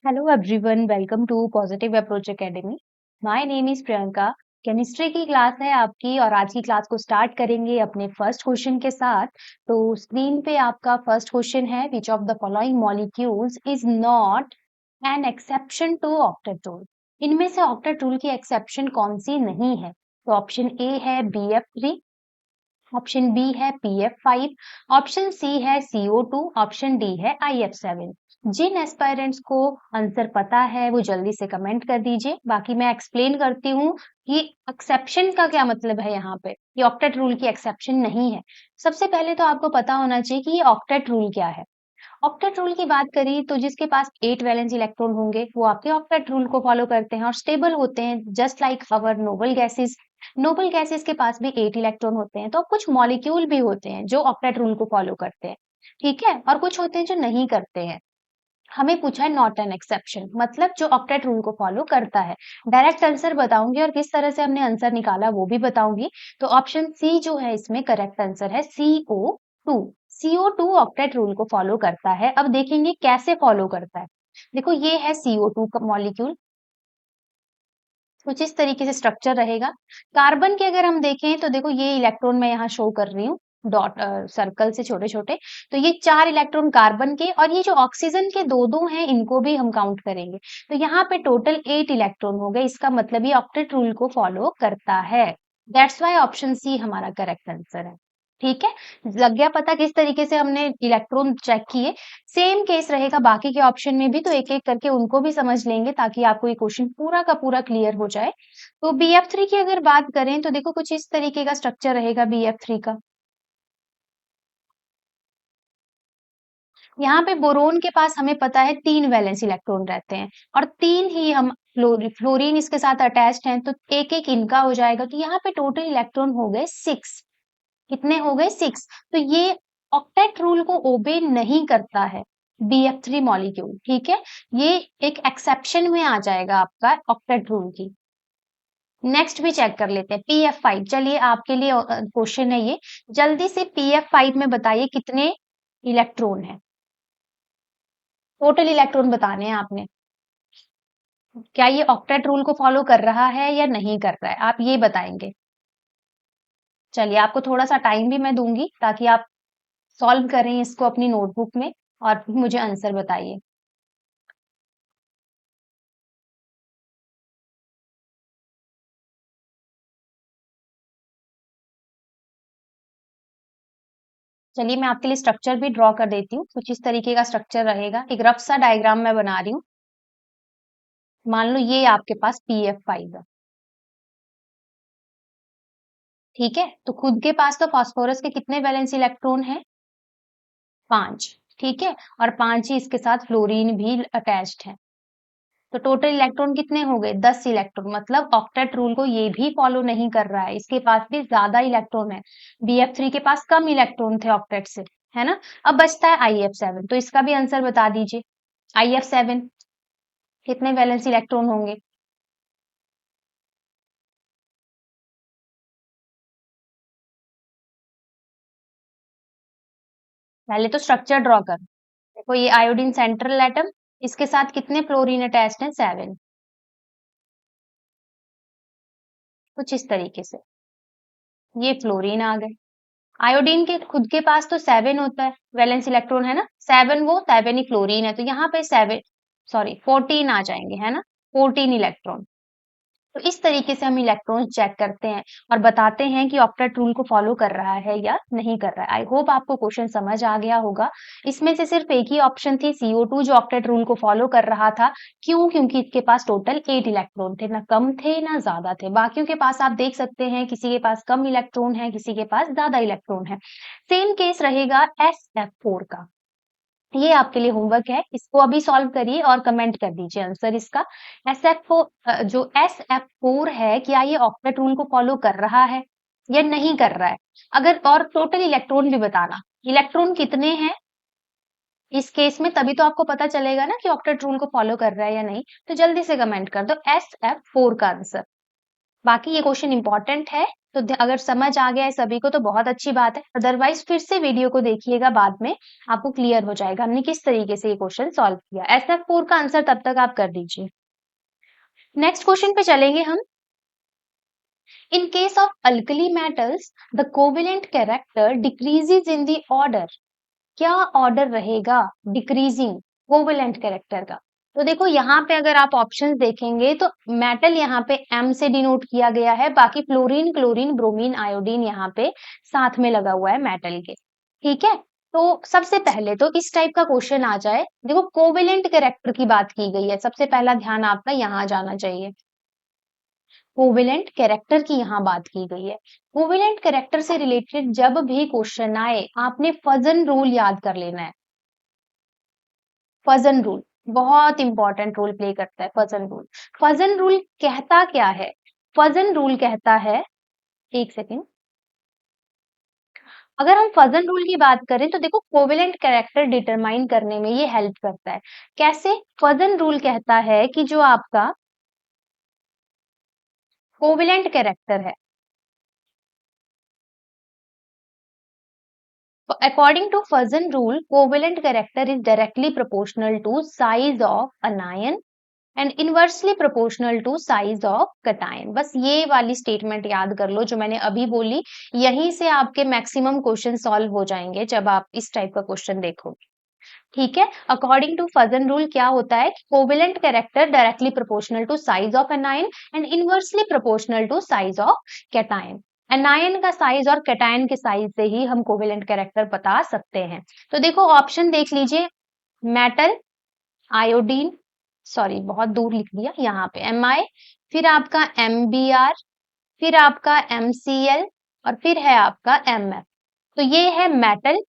Hello everyone, welcome to Positive Approach Academy. My name is Priyanka. Chemistry की class है आपकी और आज की क्लास को स्टार्ट करेंगे अपने फर्स्ट क्वेश्चन के साथ। तो स्क्रीन पे आपका फर्स्ट क्वेश्चन है, which of the following molecules is not an exception to octet rule. इनमें से ऑक्टेट रूल की एक्सेप्शन कौन सी नहीं है? तो ऑप्शन ए है BF3, ऑप्शन बी है PF5, ऑप्शन सी है CO2, ऑप्शन डी है IF7। जिन एस्पायरेंट्स को आंसर पता है वो जल्दी से कमेंट कर दीजिए। बाकी मैं एक्सप्लेन करती हूँ कि एक्सेप्शन का क्या मतलब है। यहाँ पे ये ऑक्टेट रूल की एक्सेप्शन नहीं है। सबसे पहले तो आपको पता होना चाहिए कि ये ऑक्टेट रूल क्या है। ऑक्टेट रूल की बात करी तो जिसके पास 8 वैलेंस इलेक्ट्रॉन होंगे वो आपके ऑक्टेट रूल को फॉलो करते हैं और स्टेबल होते हैं, just like our noble gases. Noble gases के पास भी 8 इलेक्ट्रॉन होते हैं। तो कुछ मॉलिक्यूल भी होते हैं जो ऑक्टेट रूल को फॉलो करते हैं, ठीक है, और कुछ होते हैं जो नहीं करते हैं। हमें पूछा है नॉट एन एक्सेप्शन, मतलब जो ऑक्टेट रूल को फॉलो करता है। डायरेक्ट आंसर बताऊंगी और किस तरह से हमने आंसर निकाला वो भी बताऊंगी। तो ऑप्शन सी जो है इसमें करेक्ट आंसर है, CO2। CO2 ऑक्टेट रूल को फॉलो करता है। अब देखेंगे कैसे फॉलो करता है। देखो ये है CO2 का मॉलिक्यूल, कुछ इस तरीके से स्ट्रक्चर रहेगा। कार्बन के अगर हम देखें तो देखो ये इलेक्ट्रॉन मैं यहाँ शो कर रही हूँ डॉट सर्कल से छोटे छोटे। तो ये 4 इलेक्ट्रॉन कार्बन के, और ये जो ऑक्सीजन के दो दो हैं इनको भी हम काउंट करेंगे। तो यहाँ पे टोटल 8 इलेक्ट्रॉन हो गए। इसका मतलब ये ऑक्टेट रूल को फॉलो करता है। दैट्स वाई ऑप्शन सी हमारा करेक्ट आंसर है। ठीक है, लग गया पता किस तरीके से हमने इलेक्ट्रॉन चेक किए। सेम केस रहेगा बाकी के ऑप्शन में भी, तो एक एक करके उनको भी समझ लेंगे ताकि आपको ये क्वेश्चन पूरा का पूरा क्लियर हो जाए। तो BF3 की अगर बात करें तो देखो कुछ इस तरीके का स्ट्रक्चर रहेगा BF3 का। यहाँ पे बोरोन के पास हमें पता है 3 वैलेंस इलेक्ट्रॉन रहते हैं और 3 ही हम फ्लोरीन इसके साथ अटैच्ड हैं, तो एक एक इनका हो जाएगा। तो यहाँ पे टोटल इलेक्ट्रॉन हो गए 6। कितने हो गए? 6। तो ये ऑक्टेट रूल को ओबे नहीं करता है BF3 मॉलिक्यूल, ठीक है। ये एक एक्सेप्शन में आ जाएगा आपका ऑक्टेट रूल की। नेक्स्ट भी चेक कर लेते हैं PF5। चलिए आपके लिए क्वेश्चन है ये, जल्दी से PF5 में बताइए कितने इलेक्ट्रॉन है। टोटल इलेक्ट्रॉन बताने हैं आपने। क्या ये ऑक्टेट रूल को फॉलो कर रहा है या नहीं कर रहा है, आप ये बताएंगे। चलिए आपको थोड़ा सा टाइम भी मैं दूंगी ताकि आप सॉल्व करें इसको अपनी नोटबुक में और फिर मुझे आंसर बताइए। चलिए मैं आपके लिए स्ट्रक्चर भी ड्रॉ कर देती हूँ। कुछ इस तरीके का स्ट्रक्चर रहेगा, एक रफ सा डायग्राम मैं बना रही हूँ। मान लो ये आपके पास PF5 है, ठीक है। तो खुद के पास तो फास्फोरस के कितने वैलेंस इलेक्ट्रॉन है? 5, ठीक है। और 5 ही इसके साथ फ्लोरीन भी अटैच्ड है। तो टोटल इलेक्ट्रॉन कितने हो गए? 10 इलेक्ट्रॉन। मतलब ऑक्टेट रूल को ये भी फॉलो नहीं कर रहा है, इसके पास भी ज्यादा इलेक्ट्रॉन है। BF3 के पास कम इलेक्ट्रॉन थे ऑक्टेट से, है ना। अब बचता है IF7, तो इसका भी आंसर बता दीजिए। IF7 कितने वैलेंस इलेक्ट्रॉन होंगे? पहले तो स्ट्रक्चर ड्रॉ कर। देखो ये आयोडीन सेंट्रल एटम, इसके साथ कितने फ्लोरीन अटैच्ड हैं? 7। कुछ इस तरीके से ये फ्लोरीन आ गए। आयोडीन के खुद के पास तो 7 होता है वैलेंस इलेक्ट्रॉन, है ना। 7 वो 7 ही फ्लोरीन है, तो यहाँ पे 7 सॉरी 14 आ जाएंगे, है ना। 14 इलेक्ट्रॉन। तो इस तरीके से हम इलेक्ट्रॉन चेक करते हैं और बताते हैं कि ऑक्टेट रूल को फॉलो कर रहा है या नहीं कर रहा है। आई होप आपको क्वेश्चन समझ आ गया होगा। इसमें से सिर्फ एक ही ऑप्शन थी CO2 जो ऑक्टेट रूल को फॉलो कर रहा था। क्यों? क्योंकि इसके पास टोटल 8 इलेक्ट्रॉन थे, ना कम थे ना ज्यादा थे। बाकियों के पास आप देख सकते हैं किसी के पास कम इलेक्ट्रॉन है, किसी के पास ज्यादा इलेक्ट्रॉन है। सेम केस रहेगा SF4 का। ये आपके लिए होमवर्क है, इसको अभी सॉल्व करिए और कमेंट कर दीजिए आंसर इसका। जो SF4 है, क्या ये ऑक्टेट रूल को फॉलो कर रहा है या नहीं कर रहा है? अगर और टोटल इलेक्ट्रॉन भी बताना, इलेक्ट्रॉन कितने हैं इस केस में, तभी तो आपको पता चलेगा ना कि ऑक्टेट रूल को फॉलो कर रहा है या नहीं। तो जल्दी से कमेंट कर दो SF4 का आंसर। बाकी ये क्वेश्चन इंपॉर्टेंट है, तो अगर समझ आ गया है सभी को तो बहुत अच्छी बात है, अदरवाइज फिर से वीडियो को देखिएगा, बाद में आपको क्लियर हो जाएगा हमने किस तरीके से ये क्वेश्चन सॉल्व किया। SF4 का आंसर तब तक आप कर दीजिए। नेक्स्ट क्वेश्चन पे चलेंगे हम। In case of alkali metals the covalent character decreases in the order. क्या ऑर्डर रहेगा डिक्रीजिंग कोवेलेंट कैरेक्टर का? तो देखो यहाँ पे अगर आप ऑप्शंस देखेंगे तो मेटल यहाँ पे M से डिनोट किया गया है, बाकी फ्लोरीन, क्लोरीन, ब्रोमीन, आयोडीन यहाँ पे साथ में लगा हुआ है मेटल के। ठीक है, तो सबसे पहले तो इस टाइप का क्वेश्चन आ जाए, देखो कोवेलेंट कैरेक्टर की बात की गई है, सबसे पहला ध्यान आपका यहाँ जाना चाहिए। कोवेलेंट कैरेक्टर की यहाँ बात की गई है। कोवेलेंट कैरेक्टर से रिलेटेड जब भी क्वेश्चन आए आपने फजन रूल याद कर लेना है। फजन रूल बहुत इंपॉर्टेंट रोल प्ले करता है फजन रूल। फजन रूल कहता क्या है? फजन रूल कहता है, एक सेकेंड, अगर हम फजन रूल की बात करें तो देखो कोवेलेंट कैरेक्टर डिटरमाइन करने में ये हेल्प करता है। कैसे? फजन रूल कहता है कि जो आपका कोवेलेंट कैरेक्टर है, according to Fuson rule, covalent character is directly proportional to size of anion and inversely proportional to size of cation। बस ये वाली स्टेटमेंट याद कर लो जो मैंने अभी बोली, यहीं से आपके मैक्सिमम क्वेश्चन सॉल्व हो जाएंगे जब आप इस टाइप का क्वेश्चन देखोगे। ठीक है, अकॉर्डिंग टू फजन रूल क्या होता है? Covalent character directly proportional to size of anion and inversely proportional to size of cation. Anion का साइज और कैटायन के साइज से ही हम कोवेलेंट कैरेक्टर बता सकते हैं। तो देखो ऑप्शन देख लीजिए, मेटल, आयोडीन, सॉरी बहुत दूर लिख दिया, यहाँ पे Mi, फिर आपका MBr, फिर आपका MCl और फिर है आपका MF। तो ये है मेटल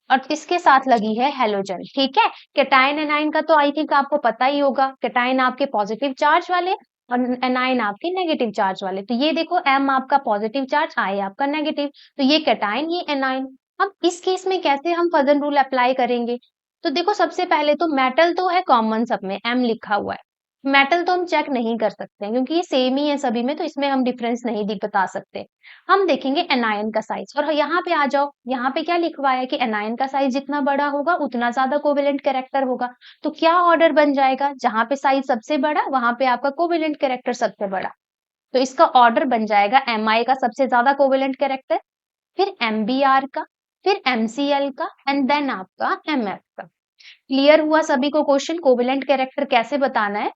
और इसके साथ लगी है हेलोजन। ठीक है, कैटायन एनायन का तो आई थिंक आपको पता ही होगा, कैटायन आपके पॉजिटिव चार्ज वाले और एनायन आपके नेगेटिव चार्ज वाले। तो ये देखो M आपका पॉजिटिव चार्ज, I आपका नेगेटिव, तो ये कैटायन ये एनायन। अब इस केस में कैसे हम फजन रूल अप्लाई करेंगे? तो देखो सबसे पहले तो मेटल तो है कॉमन, सब में M लिखा हुआ है, मेटल तो हम चेक नहीं कर सकते हैं क्योंकि ये सेम ही है सभी में, तो इसमें हम डिफरेंस नहीं बता सकते। हम देखेंगे एनायन का साइज, और यहाँ पे आ जाओ, यहाँ पे क्या लिखवा है कि एनायन का साइज जितना बड़ा होगा उतना ज्यादा कोवेलेंट कैरेक्टर होगा। तो क्या ऑर्डर बन जाएगा? जहां पे साइज सबसे बड़ा वहां पे आपका कोवेलेंट कैरेक्टर सबसे बड़ा, तो इसका ऑर्डर बन जाएगा Mi का सबसे ज्यादा कोवेलेंट कैरेक्टर, फिर MBr का, फिर MCl का एंड देन आपका MF का। क्लियर हुआ सभी को क्वेश्चन कोवेलेंट कैरेक्टर कैसे बताना है?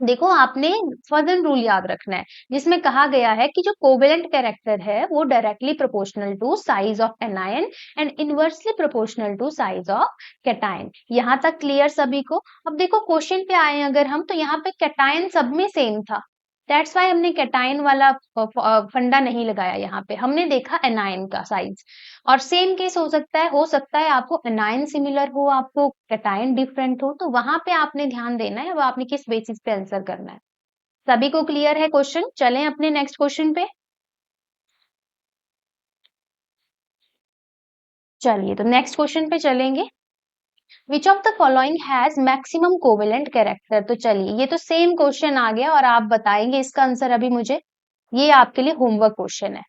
देखो आपने फजन रूल याद रखना है जिसमें कहा गया है कि जो कोवेलेंट कैरेक्टर है वो directly proportional to size of anion and inversely proportional to size of cation. यहाँ तक क्लियर सभी को? अब देखो क्वेश्चन पे आए अगर हम, तो यहाँ पे कैटायन सब में सेम था, दैट्स वाई हमने कैटायन वाला फंडा नहीं लगाया, यहाँ पे हमने देखा एनायन का साइज। और सेम केस हो सकता है आपको एनायन सिमिलर हो, आपको कैटायन डिफरेंट हो, तो वहां पे आपने ध्यान देना है, वो आपने किस बेसिस पे आंसर करना है। सभी को क्लियर है क्वेश्चन? चलें अपने नेक्स्ट क्वेश्चन पे। चलिए तो नेक्स्ट क्वेश्चन पे चलेंगे। विच of the following has maximum covalent character? तो चलिए ये तो सेम क्वेश्चन आ गया और आप बताएंगे इसका आंसर अभी मुझे, ये आपके लिए होमवर्क क्वेश्चन है।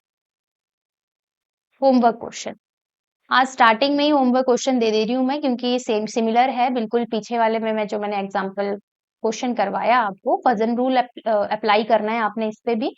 होमवर्क क्वेश्चन आज स्टार्टिंग में ही होमवर्क क्वेश्चन दे रही हूँ मैं, क्योंकि ये सेम सिमिलर है बिल्कुल पीछे वाले में, मैं जो मैंने एग्जांपल क्वेश्चन करवाया आपको, फजन रूल अप्लाई करना है आपने इस पे भी।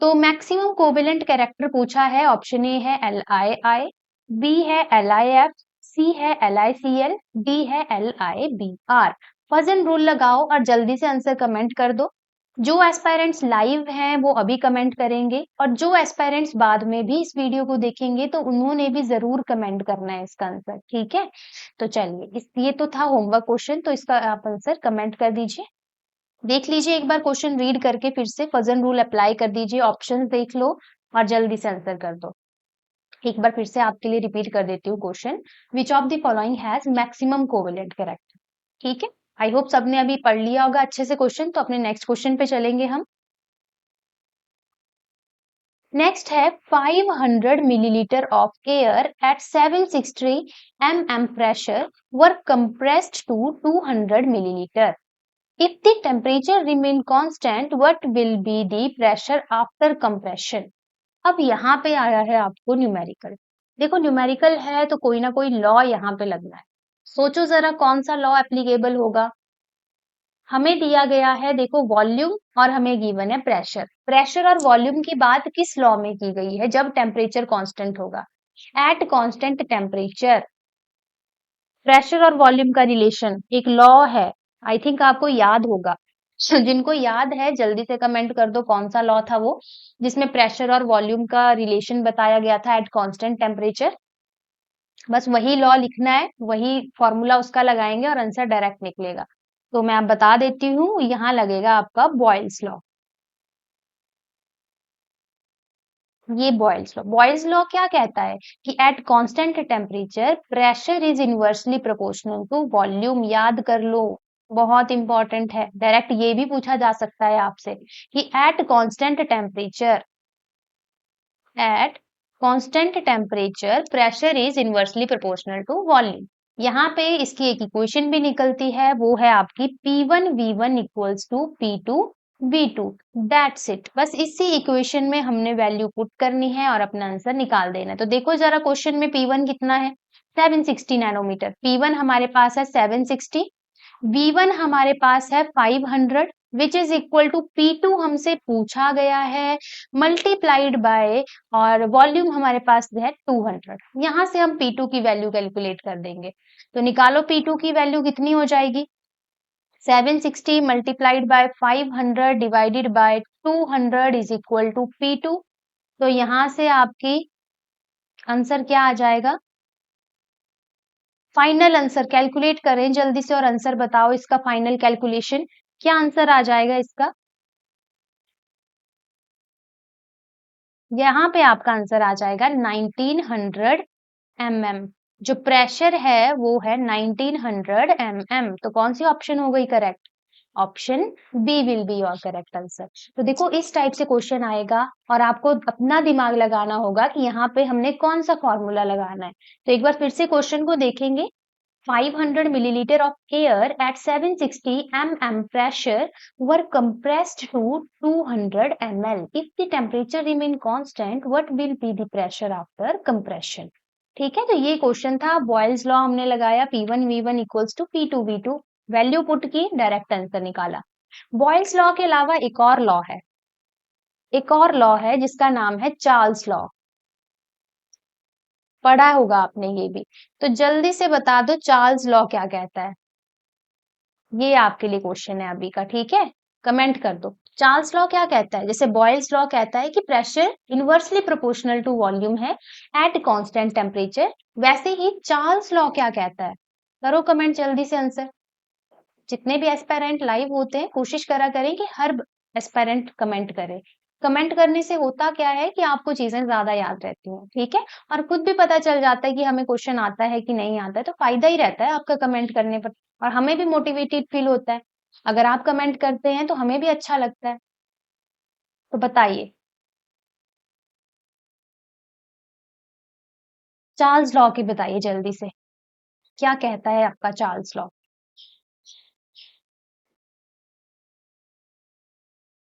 तो मैक्सिमम कोवेलेंट कैरेक्टर पूछा है, ऑप्शन ए है LiI, बी है LiF, सी है LiCl, डी है LiBr। फजन रूल लगाओ और जल्दी से आंसर कमेंट कर दो। जो एस्पायरेंट्स लाइव हैं वो अभी कमेंट करेंगे, और जो एस्पायरेंट्स बाद में भी इस वीडियो को देखेंगे तो उन्होंने भी जरूर कमेंट करना है इसका आंसर। ठीक है, तो चलिए ये तो था होमवर्क क्वेश्चन, तो इसका आप आंसर कमेंट कर दीजिए। देख लीजिए एक बार क्वेश्चन रीड करके, फिर से फजन रूल अप्लाई कर दीजिए, ऑप्शंस देख लो और जल्दी से आंसर कर दो। एक बार फिर से आपके लिए रिपीट कर देती हूँ question, which of the following has maximum covalent character. ठीक है, आई होप सबने अभी पढ़ लिया होगा अच्छे से क्वेश्चन, तो अपने नेक्स्ट क्वेश्चन पे चलेंगे हम। नेक्स्ट है 500 millilitre of air at 760 mm pressure were compressed to 200 milliliter. If the temperature remain constant, what will be the pressure after compression? अब यहाँ पे आया है आपको न्यूमेरिकल। देखो न्यूमेरिकल है तो कोई ना कोई लॉ यहाँ पे लगना है। सोचो जरा कौन सा लॉ एप्लीकेबल होगा। हमें दिया गया है देखो वॉल्यूम और हमें गिवन है प्रेशर। प्रेशर और वॉल्यूम की बात किस लॉ में की गई है? जब टेम्परेचर कांस्टेंट होगा। एट कांस्टेंट टेम्परेचर प्रेशर और वॉल्यूम का रिलेशन एक लॉ है। आई थिंक आपको याद होगा। जिनको याद है जल्दी से कमेंट कर दो कौन सा लॉ था वो, जिसमें प्रेशर और वॉल्यूम का रिलेशन बताया गया था एट कांस्टेंट टेम्परेचर। बस वही लॉ लिखना है, वही फॉर्मूला उसका लगाएंगे और आंसर डायरेक्ट निकलेगा। तो मैं आप बता देती हूँ, यहाँ लगेगा आपका बॉयल्स लॉ। ये बॉयल्स लॉ क्या कहता है कि at constant temperature pressure is inversely proportional to volume. याद कर लो, बहुत इंपॉर्टेंट है। डायरेक्ट ये भी पूछा जा सकता है आपसे कि at constant temperature pressure is inversely proportional to volume. यहाँ पे इसकी एक इक्वेशन भी निकलती है, वो है आपकी P1V1 equals to P2V2। That's it. बस इसी इक्वेशन में हमने वैल्यू पुट करनी है और अपना आंसर निकाल देना है। तो देखो जरा क्वेश्चन में P1 कितना है? 760 नैनोमीटर। P1 हमारे पास है 760, V1 हमारे पास है 500 which is equal to P2 हमसे पूछा गया है मल्टीप्लाइड बाय, और वॉल्यूम हमारे पास है 200। यहाँ से हम P2 की वैल्यू कैलकुलेट कर देंगे। तो निकालो P2 की वैल्यू कितनी हो जाएगी? 760 multiplied by 500 divided by 200 is equal to P2। तो यहाँ से आपकी आंसर क्या आ जाएगा? फाइनल आंसर कैलकुलेट करें जल्दी से और आंसर बताओ इसका फाइनल कैलकुलेशन। क्या आंसर आ जाएगा इसका? यहाँ पे आपका आंसर आ जाएगा 1900 mm। जो प्रेशर है वो है 1900 mm। तो कौन सी ऑप्शन हो गई correct? Option B will be your correct answer. तो देखो इस टाइप से क्वेश्चन आएगा और आपको अपना दिमाग लगाना होगा कि यहाँ पे हमने कौन सा फॉर्मूला लगाना है। तो एक बार फिर से क्वेश्चन को देखेंगे। 500 milliliter of air at 760 mm pressure were compressed to 200 ml. If the temperature remain constant, what will be the pressure after compression? ठीक है, तो ये क्वेश्चन था। बॉयल्स लॉ हमने लगाया P1V1 equals to P2V2, value put की, direct answer निकाला। Boyle's law के अलावा एक और लॉ है जिसका नाम है चार्ल्स लॉ। पढ़ा होगा आपने ये भी। तो जल्दी से बता दो चार्ल्स लॉ क्या कहता है। ये आपके लिए क्वेश्चन है अभी का, ठीक है? कमेंट कर दो चार्ल्स लॉ क्या कहता है। जैसे बॉयल्स लॉ कहता है कि pressure inversely proportional to volume है एट कांस्टेंट टेम्परेचर, वैसे ही चार्ल्स लॉ क्या कहता है? करो कमेंट जल्दी से आंसर। जितने भी एस्पायरेंट लाइव होते हैं कोशिश करा करें कि हर एस्पायरेंट कमेंट करे। कमेंट करने से होता क्या है कि आपको चीजें ज्यादा याद रहती हैं, ठीक है? और खुद भी पता चल जाता है कि हमें क्वेश्चन आता है कि नहीं आता है। तो फायदा ही रहता है आपका कमेंट करने पर, और हमें भी मोटिवेटेड फील होता है। अगर आप कमेंट करते हैं तो हमें भी अच्छा लगता है। तो बताइए चार्ल्स लॉ की, बताइए जल्दी से क्या कहता है आपका चार्ल्स लॉ।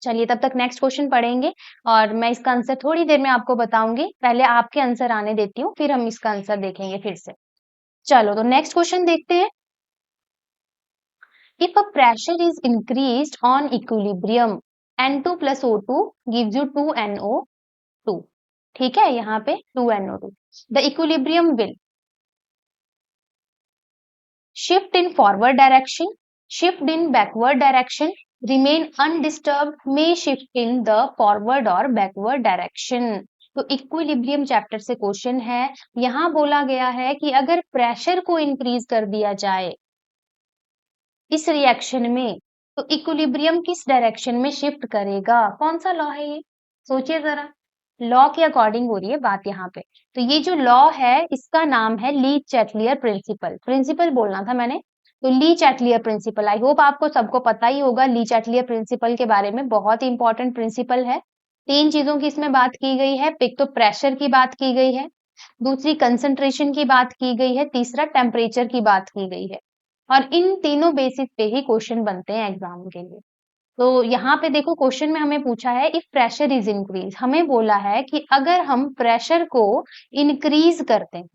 चलिए तब तक नेक्स्ट क्वेश्चन पढ़ेंगे और मैं इसका आंसर थोड़ी देर में आपको बताऊंगी। पहले आपके आंसर आने देती हूँ, फिर हम इसका आंसर देखेंगे फिर से। चलो तो नेक्स्ट क्वेश्चन देखते हैं। If a pressure is increased on equilibrium N2 plus O2 gives you 2NO2। ठीक है, यहाँ पे 2NO2। The equilibrium will shift in forward direction, shift in backward direction, remain undisturbed, may shift in the forward or backward direction। तो equilibrium chapter से question है। यहाँ बोला गया है कि अगर प्रेशर को इंक्रीज कर दिया जाए इस रिएक्शन में तो इक्विलिब्रियम किस डायरेक्शन में शिफ्ट करेगा? कौन सा लॉ है ये? सोचिए जरा। लॉ के अकॉर्डिंग हो रही है बात यहाँ पे। तो ये जो लॉ है इसका नाम है ली चैटलियर प्रिंसिपल। प्रिंसिपल बोलना था मैंने। तो ली चैटलियर प्रिंसिपल, आई होप आपको सबको पता ही होगा ली चैटलियर प्रिंसिपल के बारे में। बहुत ही इंपॉर्टेंट प्रिंसिपल है। तीन चीजों की इसमें बात की गई है। एक तो प्रेशर की बात की गई है, दूसरी कंसंट्रेशन की बात की गई है, तीसरा टेम्परेचर की बात की गई है। और इन तीनों बेसिस पे ही क्वेश्चन बनते हैं एग्जाम के लिए। तो यहाँ पे देखो क्वेश्चन में हमें पूछा है इफ प्रेशर इज इंक्रीज, हमें बोला है कि अगर हम प्रेशर को इंक्रीज करते हैं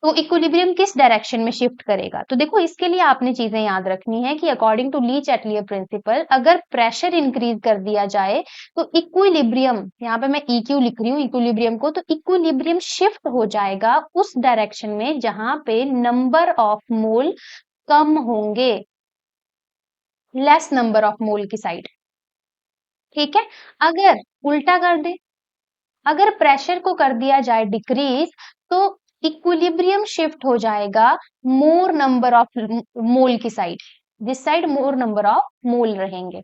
तो इक्विलिब्रियम किस डायरेक्शन में शिफ्ट करेगा। तो देखो इसके लिए आपने चीजें याद रखनी है कि according to Le Chatelier principle अगर प्रेशर इंक्रीज कर दिया जाए तो इक्विलिब्रियम, यहाँ पे मैं EQ लिख रही हूँ इक्विलिब्रियम को, तो इक्विलिब्रियम शिफ्ट हो जाएगा उस डायरेक्शन में जहां पे नंबर ऑफ मोल कम होंगे, लेस नंबर ऑफ मोल की साइड। ठीक है, अगर उल्टा कर दे, अगर प्रेशर को कर दिया जाए डिक्रीज तो इक्विलिब्रियम शिफ्ट हो जाएगा मोर नंबर ऑफ मोल की साइड, जिस साइड मोर नंबर ऑफ मोल रहेंगे।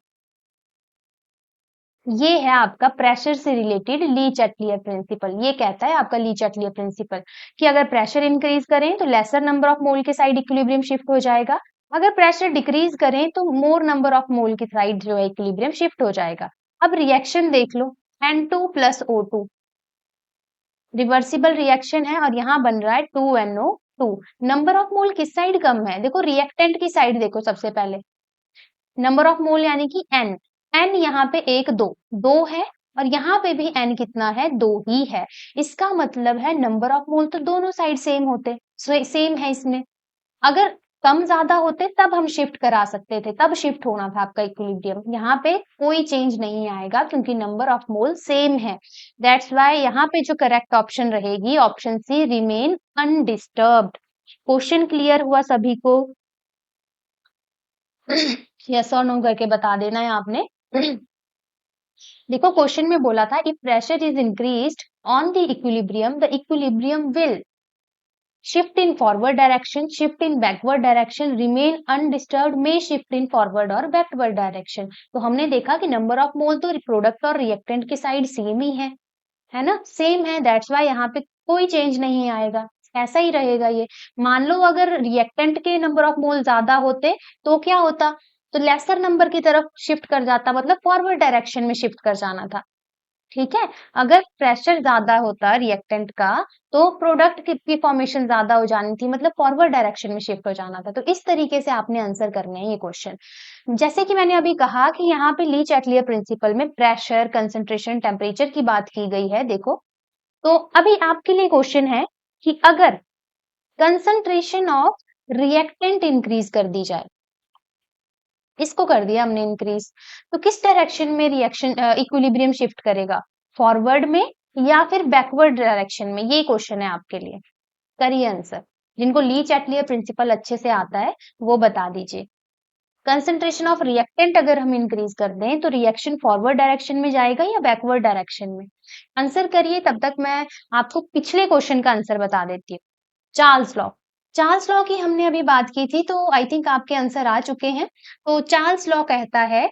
ये है आपका प्रेशर से रिलेटेड ली चैटलियर प्रिंसिपल। ये कहता है आपका ली चैटलियर प्रिंसिपल कि अगर प्रेशर इंक्रीज करें तो लेसर नंबर ऑफ मोल की साइड इक्विलिब्रियम शिफ्ट हो जाएगा, अगर प्रेशर डिक्रीज करें तो मोर नंबर ऑफ मोल की साइड जो है इक्विलिब्रियम शिफ्ट हो जाएगा। अब रिएक्शन देख लो, N2 plus O2 reversible reaction है और यहाँ बन रहा है 2NO2। नंबर ऑफ मोल किस साइड कम है, देखो रिएक्टेंट की साइड देखो सबसे पहले, नंबर ऑफ मोल यानी कि N, N यहाँ पे एक दो, दो है और यहाँ पे भी N कितना है, दो ही है। इसका मतलब है नंबर ऑफ मोल तो दोनों साइड सेम होते, सेम है इसमें। अगर कम ज्यादा होते तब हम शिफ्ट करा सकते थे, तब शिफ्ट होना था आपका इक्विलिब्रियम। यहाँ पे कोई चेंज नहीं आएगा क्योंकि नंबर ऑफ मोल सेम है। दैट्स वाई यहाँ पे जो करेक्ट ऑप्शन रहेगी option C, remain undisturbed. Question clear हुआ सभी को? यस और नो करके बता देना है आपने। देखो क्वेश्चन में बोला था if pressure is increased on the equilibrium will shift in forward direction, shift in backward direction, remain undisturbed, may shift in forward और backward direction। तो हमने देखा कि नंबर ऑफ मोल तो प्रोडक्ट और रिएक्टेंट की साइड सेम ही है ना, सेम है। दैट्स वाई यहाँ पे कोई चेंज नहीं आएगा, ऐसा ही रहेगा ये। मान लो अगर रिएक्टेंट के नंबर ऑफ मोल ज्यादा होते तो क्या होता, तो लेसर नंबर की तरफ शिफ्ट कर जाता, मतलब फॉरवर्ड डायरेक्शन में शिफ्ट कर जाना था। ठीक है, अगर प्रेशर ज्यादा होता रिएक्टेंट का तो प्रोडक्ट की फॉर्मेशन ज्यादा हो जानी थी, मतलब फॉरवर्ड डायरेक्शन में शिफ्ट हो जाना था। तो इस तरीके से आपने आंसर करने हैं ये क्वेश्चन। जैसे कि मैंने अभी कहा कि यहाँ पे ली चैटलियर प्रिंसिपल में प्रेशर, कंसंट्रेशन, टेम्परेचर की बात की गई है। देखो तो अभी आपके लिए क्वेश्चन है कि अगर कंसंट्रेशन ऑफ रिएक्टेंट इंक्रीज कर दी जाए, इसको कर दिया हमने इंक्रीज, तो किस डायरेक्शन में रिएक्शन इक्विलिब्रियम शिफ्ट करेगा, फॉरवर्ड में या फिर बैकवर्ड डायरेक्शन में? ये क्वेश्चन है आपके लिए, करिए आंसर। जिनको ली चैटलियर प्रिंसिपल अच्छे से आता है वो बता दीजिए। कंसंट्रेशन ऑफ रिएक्टेंट अगर हम इंक्रीज कर दें तो रिएक्शन फॉरवर्ड डायरेक्शन में जाएगा या बैकवर्ड डायरेक्शन में? आंसर करिए, तब तक मैं आपको पिछले क्वेश्चन का आंसर बता देती हूँ। चार्ल्स लॉ, चार्ल्स लॉ की हमने अभी बात की थी तो आई थिंक आपके आंसर आ चुके हैं। तो चार्ल्स लॉ कहता है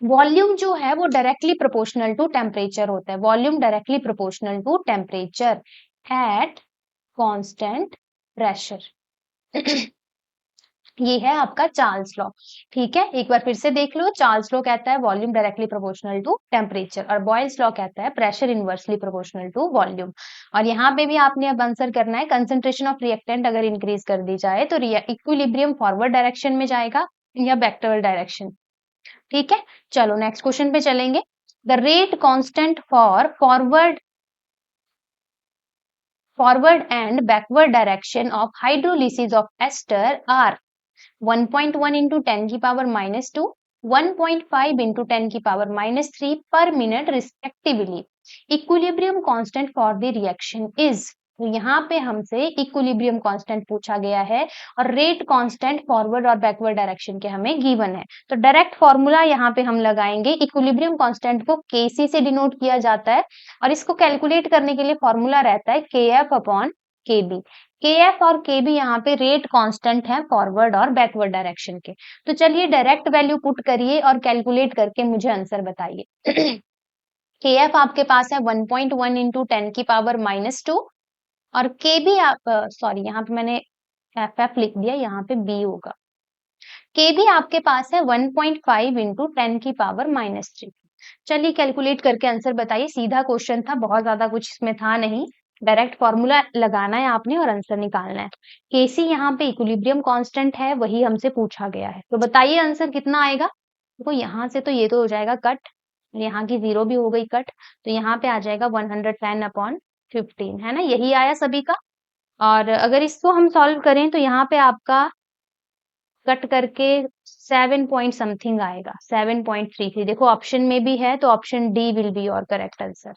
वॉल्यूम जो है वो डायरेक्टली प्रोपोर्शनल टू टेम्परेचर होता है, volume directly proportional to temperature at constant pressure. ये है आपका चार्ल्स लॉ। ठीक है, एक बार फिर से देख लो। चार्ल्स लॉ कहता है volume directly proportional to temperature और बॉयल्स लॉ कहता है pressure inversely proportional to volume. और यहाँ पे भी आपने अब आंसर करना है कंसंट्रेशन ऑफ रिएक्टेंट अगर इंक्रीज कर दी जाए तो इक्विलिब्रियम फॉरवर्ड डायरेक्शन में जाएगा या बैकवर्ड डायरेक्शन। ठीक है, चलो नेक्स्ट क्वेश्चन पे चलेंगे। The rate constant for forward and backward direction of hydrolysis of ester are 1.1 into 10 की पावर -2, 1.5 into 10 की पावर -3 पर minute respectively. Equilibrium constant for the reaction is, तो यहाँ पे हमसे इक्विलिब्रियम कांस्टेंट पूछा गया है और रेट कांस्टेंट फॉरवर्ड और बैकवर्ड डायरेक्शन के हमें गिवन है। तो डायरेक्ट फॉर्मूला यहाँ पे हम लगाएंगे, इक्विलिब्रियम कांस्टेंट को Kc से डिनोट किया जाता है और इसको कैलकुलेट करने के लिए फॉर्मूला रहता है Kf अपॉन Kb। Kf और Kb यहाँ पे रेट कांस्टेंट है फॉरवर्ड और बैकवर्ड डायरेक्शन के। तो चलिए डायरेक्ट वैल्यू पुट करिए और कैलकुलेट करके मुझे आंसर बताइए। Kf आपके पास है 1.1 इंटू 10 की पावर -2 और Kb आप सॉरी यहाँ पे मैंने FF लिख दिया, यहाँ पे B होगा। Kb आपके पास है 1.5 इंटू 10 की पावर -3। चलिए कैलकुलेट करके आंसर बताइए। सीधा क्वेश्चन था, बहुत ज्यादा कुछ इसमें था नहीं, डायरेक्ट फॉर्मूला लगाना है आपने और आंसर निकालना है। Kc यहाँ पे इक्विलिब्रियम कांस्टेंट है, वही हमसे पूछा गया है। तो बताइए आंसर कितना आएगा। देखो यहाँ से तो ये तो हो जाएगा कट, यहाँ की 0 भी हो गई कट, तो यहाँ पे आ जाएगा 110/15 है ना, यही आया सभी का। और अगर इसको हम सॉल्व करें तो यहाँ पे आपका कट करके 7 पॉइंट समथिंग आएगा, 7.33। देखो ऑप्शन में भी है, तो option D will be your correct answer.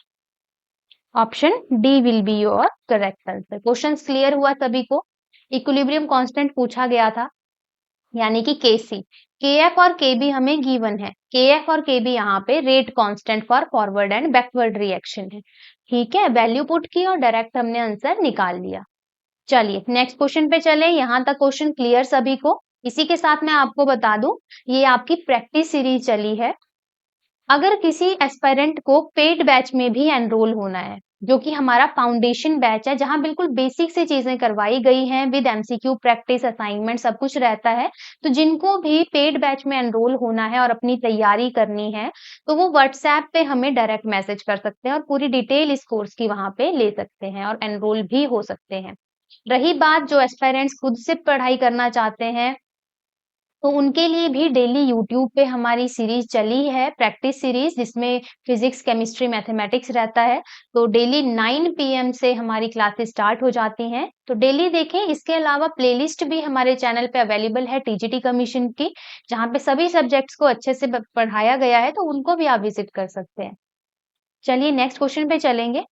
Option D will be your correct answer. Question clear हुआ सभी को? इक्विलिब्रियम कांस्टेंट पूछा गया था, यानी कि केसी, केएफ और केबी हमें गिवन है। केएफ और केबी यहाँ पे rate constant for forward and backward reaction है। ठीक है, वैल्यू पुट की और डायरेक्ट हमने आंसर निकाल लिया। चलिए नेक्स्ट क्वेश्चन पे चले। यहाँ तक क्वेश्चन क्लियर सभी को? इसी के साथ मैं आपको बता दूं, ये आपकी प्रैक्टिस सीरीज चली है। अगर किसी एस्पायरेंट को पेड बैच में भी एनरोल होना है, जो कि हमारा फाउंडेशन बैच है, जहां बिल्कुल बेसिक से चीजें करवाई गई हैं विद एमसीक्यू प्रैक्टिस असाइनमेंट सब कुछ रहता है, तो जिनको भी पेड बैच में एनरोल होना है और अपनी तैयारी करनी है, तो वो व्हाट्सएप पे हमें डायरेक्ट मैसेज कर सकते हैं और पूरी डिटेल इस कोर्स की वहां पे ले सकते हैं और एनरोल भी हो सकते हैं। रही बात जो एस्पायरेंट्स खुद से पढ़ाई करना चाहते हैं, तो उनके लिए भी डेली यूट्यूब पे हमारी सीरीज चली है, प्रैक्टिस सीरीज, जिसमें फिजिक्स, केमिस्ट्री, मैथमेटिक्स रहता है। तो डेली 9 पीएम से हमारी क्लासेस स्टार्ट हो जाती हैं, तो डेली देखें। इसके अलावा प्लेलिस्ट भी हमारे चैनल पे अवेलेबल है टीजीटी कमीशन की, जहाँ पे सभी सब्जेक्ट्स को अच्छे से पढ़ाया गया है, तो उनको भी आप विजिट कर सकते हैं। चलिए नेक्स्ट क्वेश्चन पे चलेंगे।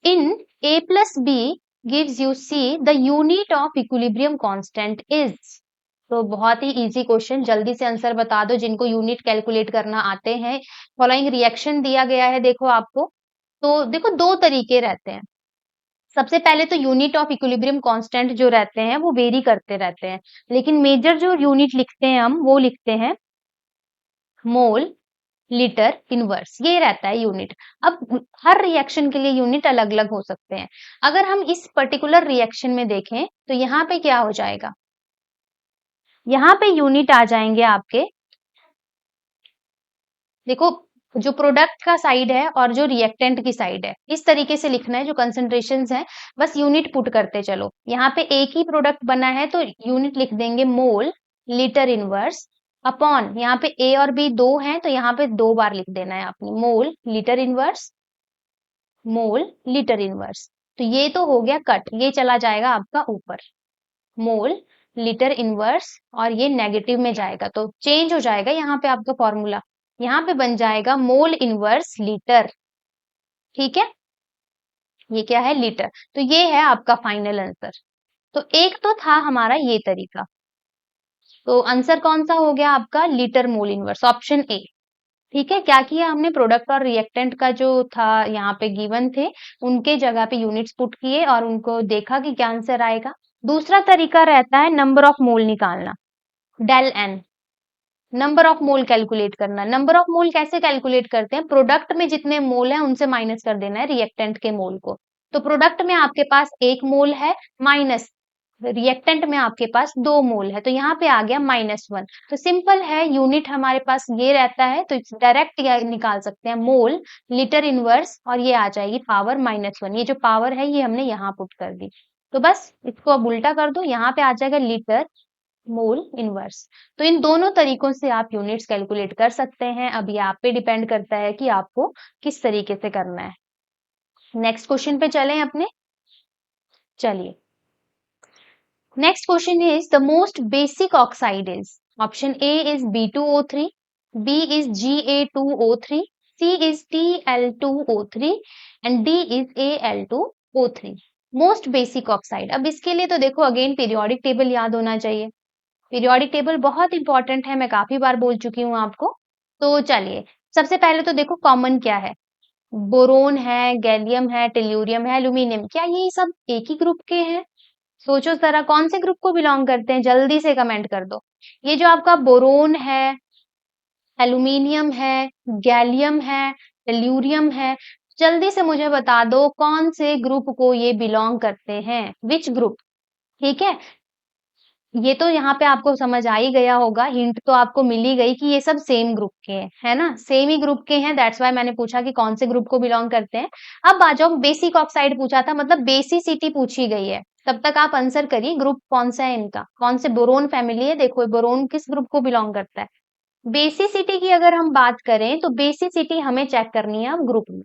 इन a plus b gives you c, the unit of equilibrium constant is। तो बहुत ही इजी क्वेश्चन, जल्दी से आंसर बता दो जिनको यूनिट कैलकुलेट करना आते हैं। फॉलोइंग रिएक्शन दिया गया है, देखो आपको। तो देखो दो तरीके रहते हैं। सबसे पहले तो यूनिट ऑफ इक्विलिब्रियम कांस्टेंट जो रहते हैं वो वेरी करते रहते हैं, लेकिन मेजर जो यूनिट लिखते हैं हम वो लिखते हैं मोल, लीटर, इनवर्स, ये रहता है यूनिट। अब हर रिएक्शन के लिए यूनिट अलग अलग हो सकते हैं। अगर हम इस पर्टिकुलर रिएक्शन में देखें तो यहाँ पे क्या हो जाएगा, यहाँ पे यूनिट आ जाएंगे आपके, देखो जो प्रोडक्ट का साइड है और जो रिएक्टेंट की साइड है, इस तरीके से लिखना है। जो कंसंट्रेशंस है बस यूनिट पुट करते चलो। यहाँ पे एक ही प्रोडक्ट बना है तो यूनिट लिख देंगे मोल, लीटर इनवर्स, अपॉन यहाँ पे ए और बी दो हैं तो यहाँ पे 2 बार लिख देना है आपने, mole litre inverse, mole litre inverse. तो ये तो हो गया कट, ये चला जाएगा आपका ऊपर, मोल लीटर इनवर्स, और ये नेगेटिव में जाएगा तो चेंज हो जाएगा यहाँ पे आपका फॉर्मूला। यहाँ पे बन जाएगा मोल इनवर्स लीटर। ठीक है, ये क्या है, लीटर। तो ये है आपका फाइनल आंसर। तो एक तो था हमारा ये तरीका, तो आंसर कौन सा हो गया आपका, litre mole inverse, option A. ठीक है, क्या किया हमने, प्रोडक्ट और रिएक्टेंट का जो था यहाँ पे गिवन थे, उनके जगह पे यूनिट्स पुट किए और उनको देखा कि क्या आंसर आएगा। दूसरा तरीका रहता है नंबर ऑफ मोल निकालना, del n, number of mole calculate करना। नंबर ऑफ मोल कैसे कैलकुलेट करते हैं, प्रोडक्ट में जितने मोल है उनसे माइनस कर देना है रिएक्टेंट के मोल को। तो प्रोडक्ट में आपके पास 1 मोल है, माइनस रिएक्टेंट में आपके पास 2 मोल है, तो यहाँ पे आ गया -1। तो सिंपल है, यूनिट हमारे पास ये रहता है, तो डायरेक्ट निकाल सकते हैं मोल लीटर इनवर्स, और ये आ जाएगी पावर -1। ये जो पावर है ये हमने यहाँ पुट कर दी, तो बस इसको अब उल्टा कर दो, यहाँ पे आ जाएगा लीटर मोल इनवर्स। तो इन दोनों तरीकों से आप यूनिट्स कैलकुलेट कर सकते हैं। अब ये आप पे डिपेंड करता है कि आपको किस तरीके से करना है। नेक्स्ट क्वेश्चन पे चलें अपने। चलिए next question is the most basic oxide is, option A is B2O3, B is Ga2O3, C is Tl2O3 and D is Al2O3। Most basic oxide, अब इसके लिए तो देखो अगेन पीरियोडिक टेबल याद होना चाहिए। पीरियोडिक टेबल बहुत इंपॉर्टेंट है, मैं काफी बार बोल चुकी हूँ आपको। तो चलिए सबसे पहले तो देखो कॉमन क्या है, बोरोन है, गैलियम है, टेल्यूरियम है, एल्यूमिनियम, क्या ये सब एक ही ग्रुप के हैं? सोचो जरा कौन से ग्रुप को बिलोंग करते हैं, जल्दी से कमेंट कर दो। ये जो आपका बोरोन है, एल्यूमिनियम है, गैलियम है, टेल्यूरियम है, जल्दी से मुझे बता दो कौन से ग्रुप को ये बिलोंग करते हैं, विच ग्रुप। ठीक है, ये तो यहाँ पे आपको समझ आ ही गया होगा, हिंट तो आपको मिल ही गई कि ये सब सेम ग्रुप के हैं, है ना, सेम ही ग्रुप के हैं, दैट्स व्हाई मैंने पूछा कि कौन से ग्रुप को बिलोंग करते हैं। अब आ जाओ, बेसिक ऑक्साइड पूछा था, मतलब बेसिसिटी पूछी गई है, तब तक आप आंसर करिए ग्रुप कौन सा है इनका, कौन से बोरोन फैमिली है। देखो बोरोन किस ग्रुप को बिलोंग करता है, बेसिसिटी की अगर हम बात करें तो बेसिसिटी हमें चेक करनी है अब ग्रुप में,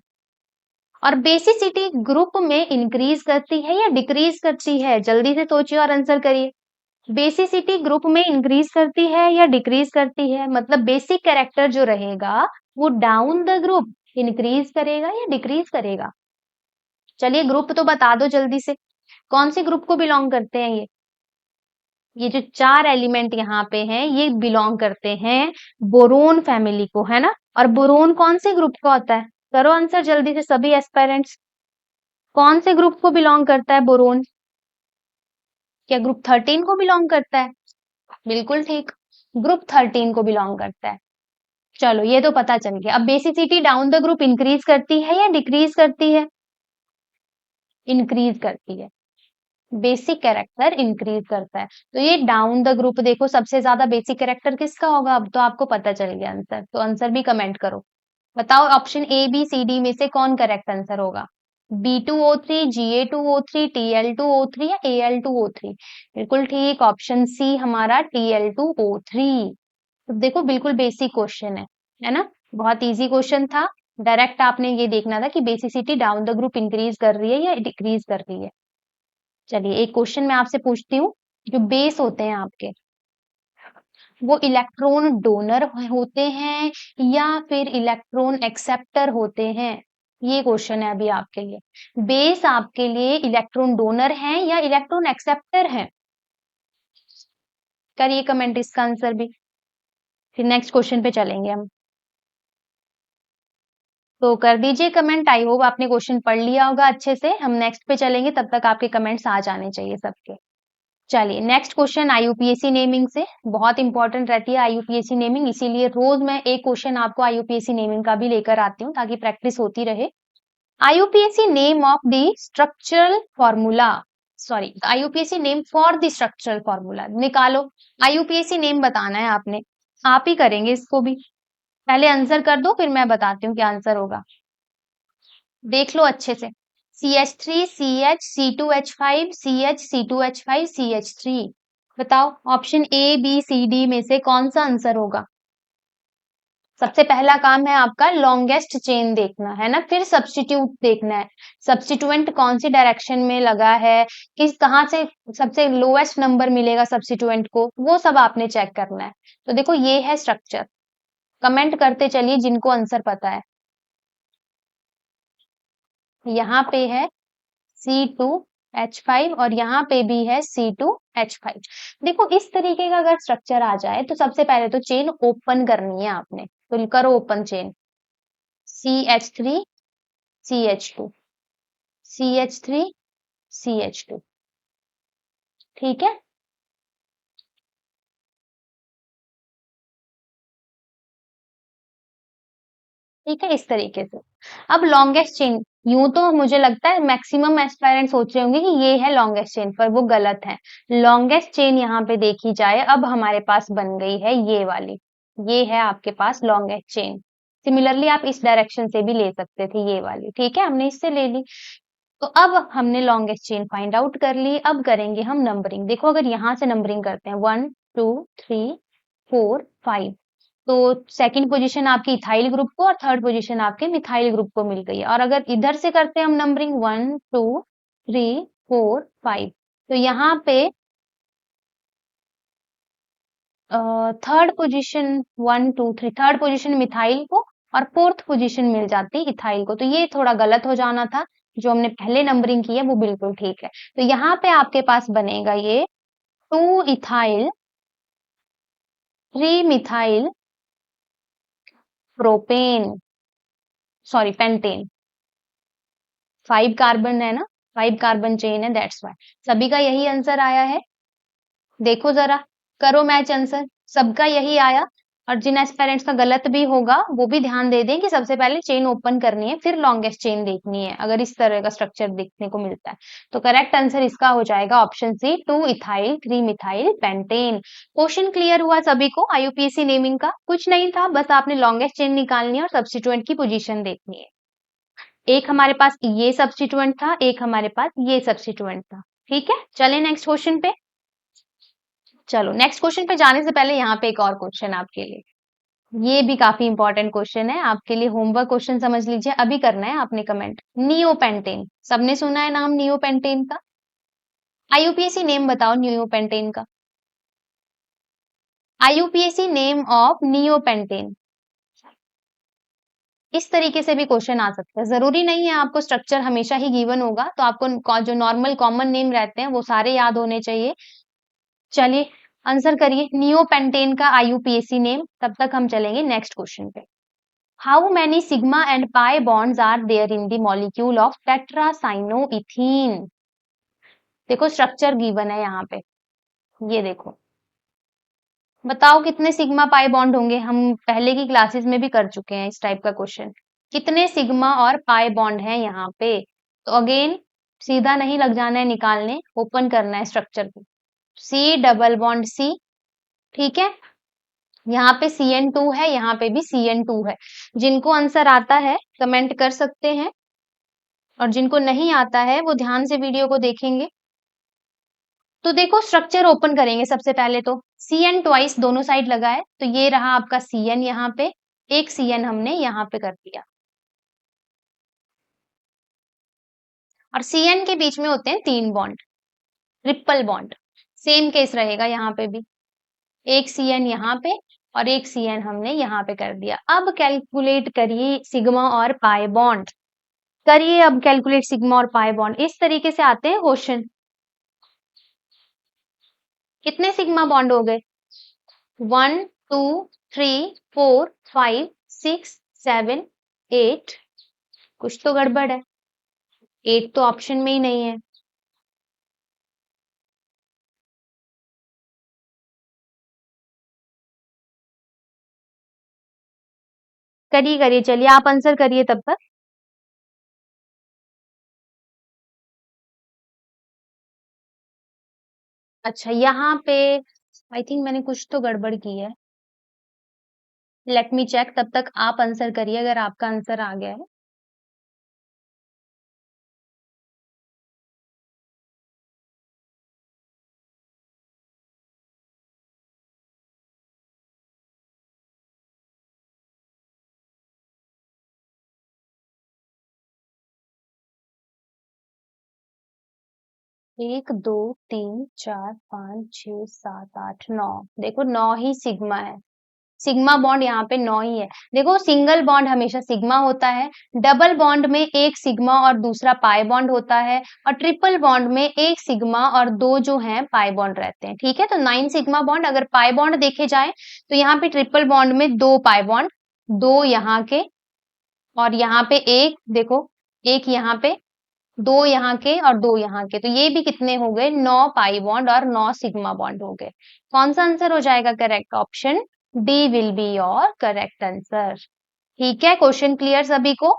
और बेसिसिटी ग्रुप में इंक्रीज करती है या डिक्रीज करती है, जल्दी से सोचिए और आंसर करिए। बेसिसिटी ग्रुप में इंक्रीज करती है या डिक्रीज करती है, मतलब बेसिक कैरेक्टर जो रहेगा वो डाउन द ग्रुप इंक्रीज करेगा या डिक्रीज करेगा। चलिए ग्रुप तो बता दो जल्दी से, कौन से ग्रुप को बिलोंग करते हैं ये जो चार एलिमेंट यहाँ पे हैं ये बिलोंग करते हैं बोरोन फैमिली को, है ना। और बोरोन कौन से ग्रुप का होता है, करो आंसर जल्दी से सभी एस्पायरेंट्स, कौन से ग्रुप को बिलोंग करता है बोरोन, क्या ग्रुप 13 को बिलोंग करता है, बिल्कुल ठीक, ग्रुप 13 को बिलोंग करता है। चलो ये तो पता चल गया। अब basicity down the group increase करती है या डिक्रीज करती है, इंक्रीज करती है, बेसिक कैरेक्टर इंक्रीज करता है। तो ये डाउन द ग्रुप देखो सबसे ज्यादा बेसिक कैरेक्टर किसका होगा, अब तो आपको पता चल गया आंसर, तो आंसर भी कमेंट करो। बताओ option A B C D में से कौन करेक्ट आंसर होगा, B2O3, Ga2O3, Tl2O3 या Al2O3। बिल्कुल ठीक, ऑप्शन सी हमारा Tl2O3। तो देखो बिल्कुल बेसिक क्वेश्चन है ना, बहुत इजी क्वेश्चन था। डायरेक्ट आपने ये देखना था कि basicity down the group increase कर रही है या डिक्रीज कर रही है। चलिए एक क्वेश्चन मैं आपसे पूछती हूँ, जो बेस होते हैं आपके वो इलेक्ट्रॉन डोनर होते हैं या फिर इलेक्ट्रॉन एक्सेप्टर होते हैं, ये क्वेश्चन है अभी आपके लिए। बेस आपके लिए इलेक्ट्रॉन डोनर है या इलेक्ट्रॉन एक्सेप्टर है, करिए कमेंट इसका आंसर भी, फिर नेक्स्ट क्वेश्चन पे चलेंगे हम। तो कर दीजिए कमेंट, आई होप आपने क्वेश्चन पढ़ लिया होगा अच्छे से, हम नेक्स्ट पे चलेंगे, तब तक आपके कमेंट्स आ जाने चाहिए सबके। चलिए नेक्स्ट क्वेश्चन आईयूपीएससी नेमिंग से, बहुत इंपॉर्टेंट रहती है आईयूपीएससी नेमिंग, इसीलिए रोज मैं एक क्वेश्चन आपको आईयूपीएससी नेमिंग का भी लेकर आती हूँ ताकि प्रैक्टिस होती रहे। IUPAC name of the structural formula, sorry IUPAC name for the structural formula निकालो। आईयूपीएससी नेम बताना है आपने, आप ही करेंगे इसको भी, पहले आंसर कर दो फिर मैं बताती हूँ क्या आंसर होगा, देख लो अच्छे से। CH3 CH C2H5 CH C2H5 CH3, बताओ option A B C D में से कौन सा आंसर होगा। सबसे पहला काम है आपका लॉन्गेस्ट चेन देखना है ना, फिर सब्स्टिट्यूट देखना है, सब्स्टिट्यूएंट कौन सी डायरेक्शन में लगा है, किस कहाँ से सबसे लोएस्ट नंबर मिलेगा सब्स्टिट्यूएंट को, वो सब आपने चेक करना है। तो देखो ये है स्ट्रक्चर, कमेंट करते चलिए जिनको आंसर पता है। यहाँ पे है C2H5 और यहाँ पे भी है C2H5। देखो इस तरीके का अगर स्ट्रक्चर आ जाए तो सबसे पहले तो चेन ओपन करनी है आपने, तो करो open chain, CH3 CH2 CH3 CH2, ठीक है। ठीक है इस तरीके से। अब लॉन्गेस्ट चेन, यूं तो मुझे लगता है मैक्सिमम एस्पायरेंट सोच रहे होंगे कि ये है लॉन्गेस्ट चेन, पर वो गलत है। लॉन्गेस्ट चेन यहाँ पे देखी जाए अब हमारे पास बन गई है ये वाली, ये है आपके पास लॉन्गेस्ट चेन। सिमिलरली आप इस डायरेक्शन से भी ले सकते थे ये वाली, ठीक है हमने इससे ले ली। तो अब हमने लॉन्गेस्ट चेन फाइंड आउट कर ली, अब करेंगे हम नंबरिंग। देखो अगर यहाँ से नंबरिंग करते हैं 1 2 3 4 5, तो सेकंड पोजीशन आपकी इथाइल ग्रुप को और थर्ड पोजीशन आपके मिथाइल ग्रुप को मिल गई है। और अगर इधर से करते हैं हम नंबरिंग 1 2 3 4 5, तो यहाँ पे third position 1 2 3, third position methyl को और फोर्थ पोजीशन मिल जाती इथाइल को, तो ये थोड़ा गलत हो जाना था, जो हमने पहले नंबरिंग की है वो बिल्कुल ठीक है। तो यहाँ पे आपके पास बनेगा ये 2 ethyl 3 methyl propane, sorry pentane, 5 carbon है ना, 5 कार्बन चेन है, दैट्स वाई सभी का यही आंसर आया है। देखो जरा, करो मैच आंसर, सबका यही आया। और जिन एस्पेरेंट्स का गलत भी होगा वो भी ध्यान दे दें कि सबसे पहले चेन ओपन करनी है फिर लॉन्गेस्ट चेन देखनी है, अगर इस तरह का स्ट्रक्चर देखने को मिलता है। तो करेक्ट आंसर इसका हो जाएगा option C 2 ethyl 3 methyl pentane. Question clear हुआ सभी को, आईयूपीएससी नेमिंग का कुछ नहीं था, बस आपने लॉन्गेस्ट चेन निकालनी है और सब्स्टिट्यूएंट की पोजीशन देखनी है। एक हमारे पास ये सब्स्टिट्यूएंट था, एक हमारे पास ये सब्स्टिट्यूएंट था, ठीक है। चले नेक्स्ट क्वेश्चन पे। चलो नेक्स्ट क्वेश्चन पे जाने से पहले यहाँ पे एक और क्वेश्चन आपके लिए, ये भी काफी इंपॉर्टेंट क्वेश्चन है आपके लिए, होमवर्क क्वेश्चन समझ लीजिए, अभी करना है आपने कमेंट। नियोपेंटेन, सबने सुना है नाम नियोपेंटेन का? आईयूपीएसी नेम बताओ नियोपेंटेन का। IUPAC name of neopentane. इस तरीके से भी क्वेश्चन आ सकता है, जरूरी नहीं है आपको स्ट्रक्चर हमेशा ही गिवन होगा, तो आपको जो नॉर्मल कॉमन नेम रहते हैं वो सारे याद होने चाहिए। चलिए आंसर करिए नियोपेंटेन का आईयूपीएसी नेम, तब तक हम चलेंगे नेक्स्ट क्वेश्चन पे। How many sigma and pi bonds are there in the molecule of tetracyanoethene? देखो स्ट्रक्चर गिवन है यहाँ पे, ये देखो, बताओ कितने सिग्मा पाई बॉन्ड होंगे? हम पहले की क्लासेस में भी कर चुके हैं इस टाइप का क्वेश्चन। कितने सिग्मा और पाई बॉन्ड हैं यहाँ पे? तो अगेन सीधा नहीं लग जाना है निकालने, ओपन करना है स्ट्रक्चर को। सी डबल बॉन्ड सी, ठीक है, यहाँ पे CN2 है, यहाँ पे भी CN2 है। जिनको आंसर आता है कमेंट कर सकते हैं, और जिनको नहीं आता है वो ध्यान से वीडियो को देखेंगे। तो देखो स्ट्रक्चर ओपन करेंगे सबसे पहले, तो CN ट्वाइस दोनों साइड लगा है, तो ये रहा आपका CN, यहाँ पे एक CN हमने यहाँ पे कर दिया, और CN के बीच में होते हैं 3 bond, triple bond. Same case रहेगा यहाँ पे भी, एक CN यहाँ पे और एक CN हमने यहाँ पे कर दिया। अब कैलकुलेट करिए सिग्मा और पाई बॉन्ड, करिए अब कैलकुलेट सिग्मा और पाई बॉन्ड। इस तरीके से आते हैं क्वेश्चन। कितने सिग्मा बॉन्ड हो गए? 1 2 3 4 5 6 7 8, कुछ तो गड़बड़ है, 8 तो ऑप्शन में ही नहीं है। करिए करिए, चलिए आप आंसर करिए तब तक। अच्छा यहाँ पे आई थिंक मैंने कुछ तो गड़बड़ की है, लेट मी चेक, तब तक आप आंसर करिए अगर आपका आंसर आ गया है। एक दो तीन चार पाँच छह सात आठ नौ, देखो 9 ही सिग्मा है, सिग्मा बॉन्ड यहाँ पे 9 ही है। देखो सिंगल बॉन्ड हमेशा सिग्मा होता है, डबल बॉन्ड में एक सिग्मा और दूसरा पाई बॉन्ड होता है, और ट्रिपल बॉन्ड में एक सिग्मा और दो जो हैं पाई बॉन्ड रहते हैं, ठीक है। तो 9 सिग्मा बॉन्ड, अगर पाई बॉन्ड देखे जाए तो यहाँ पे ट्रिपल बॉन्ड में 2 पाई बॉन्ड, 2 यहाँ के और यहाँ पे एक, देखो एक यहाँ पे, 2 यहाँ के और 2 यहाँ के, तो ये भी कितने हो गए? 9 पाई बॉन्ड और 9 सिग्मा बॉन्ड हो गए। कौन सा आंसर हो जाएगा correct? Option D will be your correct answer. ठीक है, क्वेश्चन क्लियर सभी को?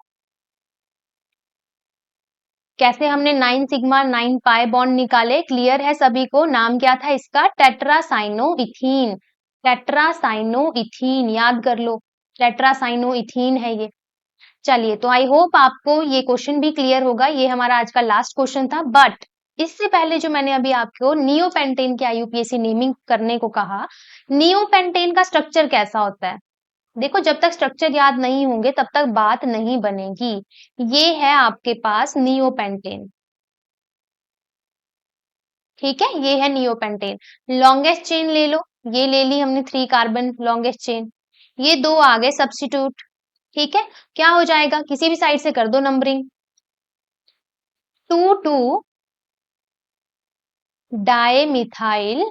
कैसे हमने 9 सिग्मा 9 पाई बॉन्ड निकाले, क्लियर है सभी को? नाम क्या था इसका? टेट्रासाइनोइथीन। टेट्रासाइनोइथीन याद कर लो, टेट्रासाइनोइथीन है ये। चलिए, तो आई होप आपको ये क्वेश्चन भी क्लियर होगा। ये हमारा आज का लास्ट क्वेश्चन था, बट इससे पहले जो मैंने अभी आपको नियोपेंटेन के आईयूपीएसी नेमिंग करने को कहा, नियोपेंटेन का स्ट्रक्चर कैसा होता है? देखो जब तक स्ट्रक्चर याद नहीं होंगे तब तक बात नहीं बनेगी। ये है आपके पास नियोपेंटेन, ठीक है, ये है नियोपेंटेन। लॉन्गेस्ट चेन ले लो, ये ले ली हमने 3 कार्बन लॉन्गेस्ट चेन, ये 2 आ गए सब्स्टिट्यूट, ठीक है। क्या हो जाएगा? किसी भी साइड से कर दो numbering. 2 2 dimethyl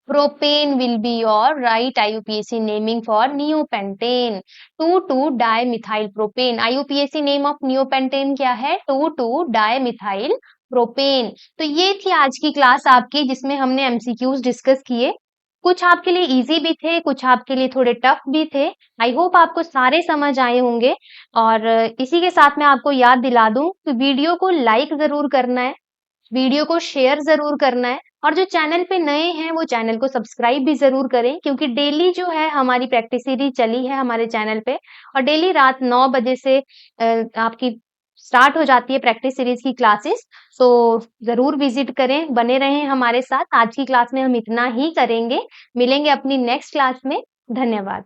propane will be your right IUPAC naming for neopentane. 2,2-dimethyl propane, IUPAC name of neopentane क्या है? 2,2-dimethyl propane। तो ये थी आज की क्लास आपकी, जिसमें हमने MCQs डिस्कस किए। कुछ आपके लिए इजी भी थे, कुछ आपके लिए थोड़े टफ भी थे। आई होप आपको सारे समझ आए होंगे। और इसी के साथ मैं आपको याद दिला दूं कि वीडियो को लाइक जरूर करना है, वीडियो को शेयर जरूर करना है, और जो चैनल पे नए हैं वो चैनल को सब्सक्राइब भी जरूर करें, क्योंकि डेली जो है हमारी प्रैक्टिस सीरीज चली है हमारे चैनल पे, और डेली रात 9 बजे से आपकी स्टार्ट हो जाती है प्रैक्टिस सीरीज की क्लासेस। तो जरूर विजिट करें, बने रहें हमारे साथ। आज की क्लास में हम इतना ही करेंगे, मिलेंगे अपनी नेक्स्ट क्लास में। धन्यवाद।